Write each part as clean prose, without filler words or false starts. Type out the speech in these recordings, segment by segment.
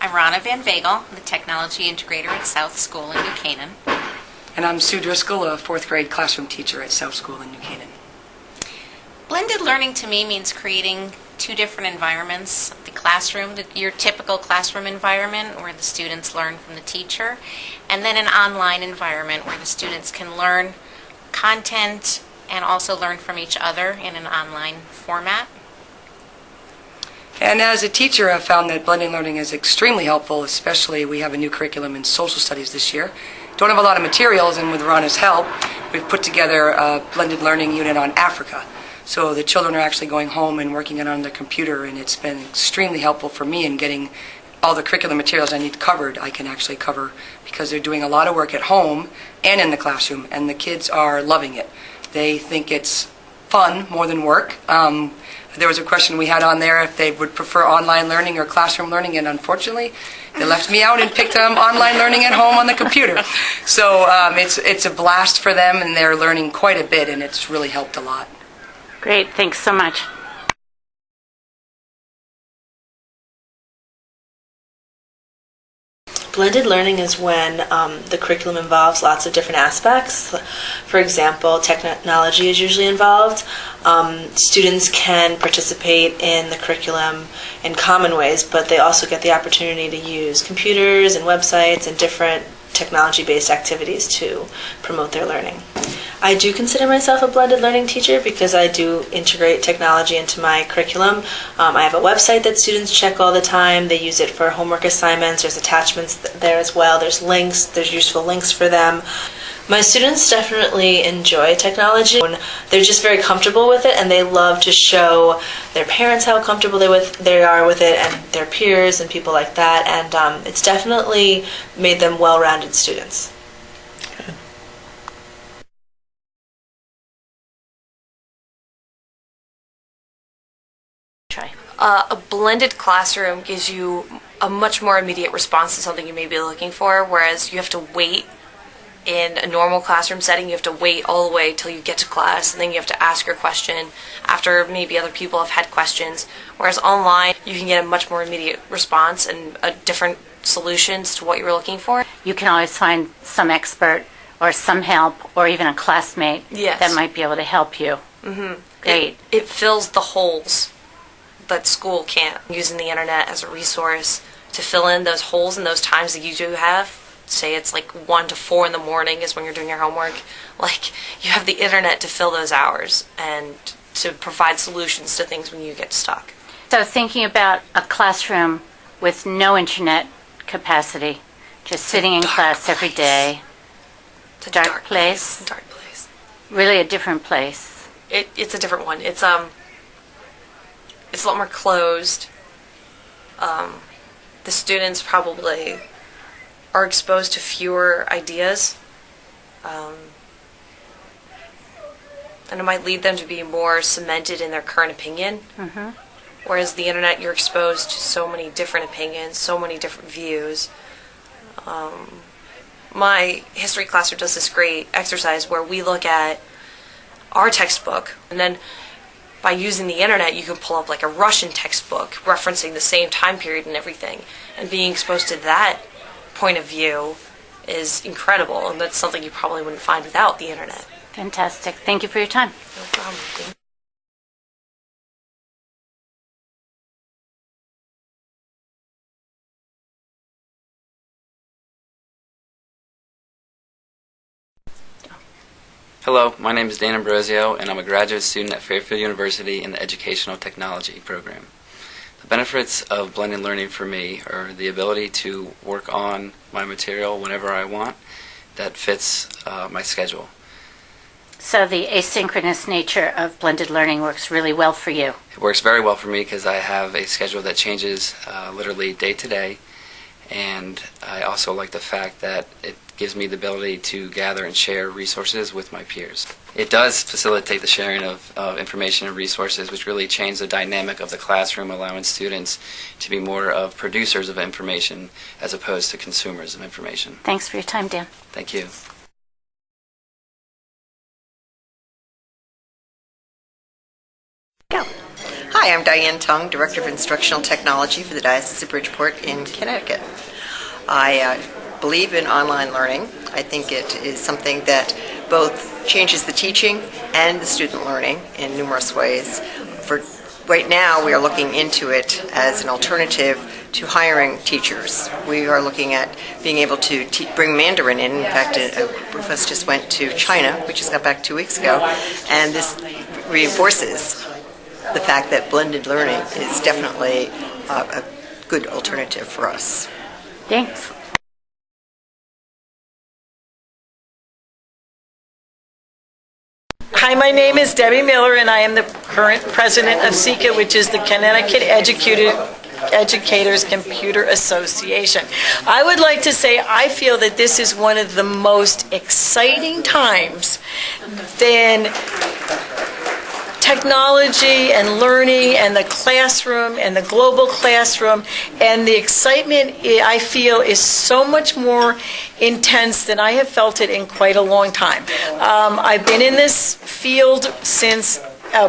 I'm Ronna Van Vagel, the Technology Integrator at South School in New Canaan. And I'm Sue Driscoll, a fourth grade classroom teacher at South School in New Canaan. Blended learning to me means creating two different environments. The classroom, your typical classroom environment where the students learn from the teacher, and then an online environment where the students can learn content and also learn from each other in an online format. And as a teacher, I've found that blended learning is extremely helpful, especially we have a new curriculum in social studies this year. Don't have a lot of materials, and with Ronna's help, we've put together a blended learning unit on Africa. So the children are actually going home and working it on their computer, and it's been extremely helpful for me in getting all the curriculum materials I need covered. I can actually cover because they're doing a lot of work at home and in the classroom, and the kids are loving it. They think it's fun more than work. There was a question we had on there if they would prefer online learning or classroom learning, and unfortunately, they left me out and picked online learning at home on the computer. So it's a blast for them, and they're learning quite a bit, and it's really helped a lot. Great, thanks so much. Blended learning is when the curriculum involves lots of different aspects. For example, technology is usually involved. Students can participate in the curriculum in common ways, but they also get the opportunity to use computers and websites and different technology-based activities to promote their learning. I do consider myself a blended learning teacher because I do integrate technology into my curriculum. I have a website that students check all the time. They use it for homework assignments. There's attachments there as well. There's links. There's useful links for them. My students definitely enjoy technology. They're just very comfortable with it, and they love to show their parents how comfortable they are with it, and their peers and people like that. And it's definitely made them well-rounded students. A blended classroom gives you a much more immediate response to something you may be looking for, whereas you have to wait in a normal classroom setting. You have to wait all the way till you get to class, and then you have to ask your question after maybe other people have had questions, whereas online you can get a much more immediate response and a different solutions to what you were looking for. You can always find some expert or some help or even a classmate that might be able to help you. Mm-hmm. Great. It fills the holes that school can't, using the internet as a resource to fill in those holes and those times that you do have. Say it's like 1 to 4 in the morning is when you're doing your homework. Like, you have the internet to fill those hours and to provide solutions to things when you get stuck. So thinking about a classroom with no internet capacity, just sitting in class every day. It's a dark place. Dark place. Really a different place. It's a different one. It's a lot more closed. The students probably are exposed to fewer ideas, and it might lead them to be more cemented in their current opinion. Mm-hmm. Whereas the internet, you're exposed to so many different opinions, so many different views. My history classroom does this great exercise where we look at our textbook, and then by using the internet, you can pull up like a Russian textbook referencing the same time period and everything. And being exposed to that point of view is incredible, and that's something you probably wouldn't find without the internet. Fantastic. Thank you for your time. No problem. Hello, my name is Dan Ambrosio, and I'm a graduate student at Fairfield University in the Educational Technology program. The benefits of blended learning for me are the ability to work on my material whenever I want that fits my schedule. So the asynchronous nature of blended learning works really well for you. It works very well for me because I have a schedule that changes literally day to day, and I also like the fact that it gives me the ability to gather and share resources with my peers. It does facilitate the sharing of information and resources, which really change the dynamic of the classroom, allowing students to be more of producers of information as opposed to consumers of information. Thanks for your time, Dan. Thank you. Go. Hi, I'm Diane Tung, Director of Instructional Technology for the Diocese of Bridgeport in Connecticut. I believe in online learning. I think it is something that both changes the teaching and the student learning in numerous ways. For right now, we are looking into it as an alternative to hiring teachers. We are looking at being able to bring Mandarin in. In fact, a group of us just went to China. We just got back 2 weeks ago, and this reinforces the fact that blended learning is definitely a good alternative for us. Thanks. Hi, my name is Debbie Miller, and I am the current president of CECA, which is the Connecticut Educators Computer Association. I would like to say I feel that this is one of the most exciting times in technology and learning and the classroom and the global classroom, and the excitement I feel is so much more intense than I have felt it in quite a long time. I've been in this field since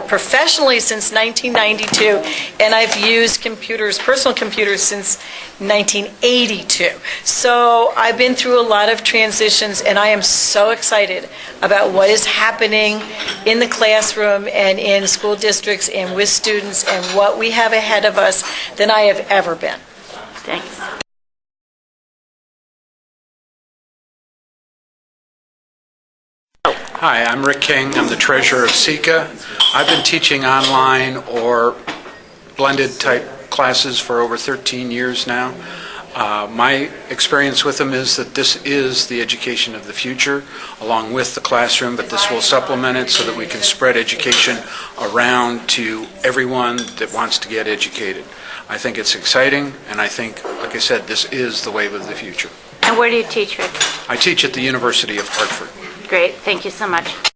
professionally since 1992, and I've used computers, personal computers, since 1982. So I've been through a lot of transitions, and I am so excited about what is happening in the classroom and in school districts and with students and what we have ahead of us than I have ever been. Thanks. Hi, I'm Rick King. I'm the treasurer of CECA. I've been teaching online or blended type classes for over 13 years now. My experience with them is that this is the education of the future, along with the classroom, but this will supplement it so that we can spread education around to everyone that wants to get educated. I think it's exciting, and I think, like I said, this is the wave of the future. And where do you teach, Rick? I teach at the University of Hartford. Great. Thank you so much.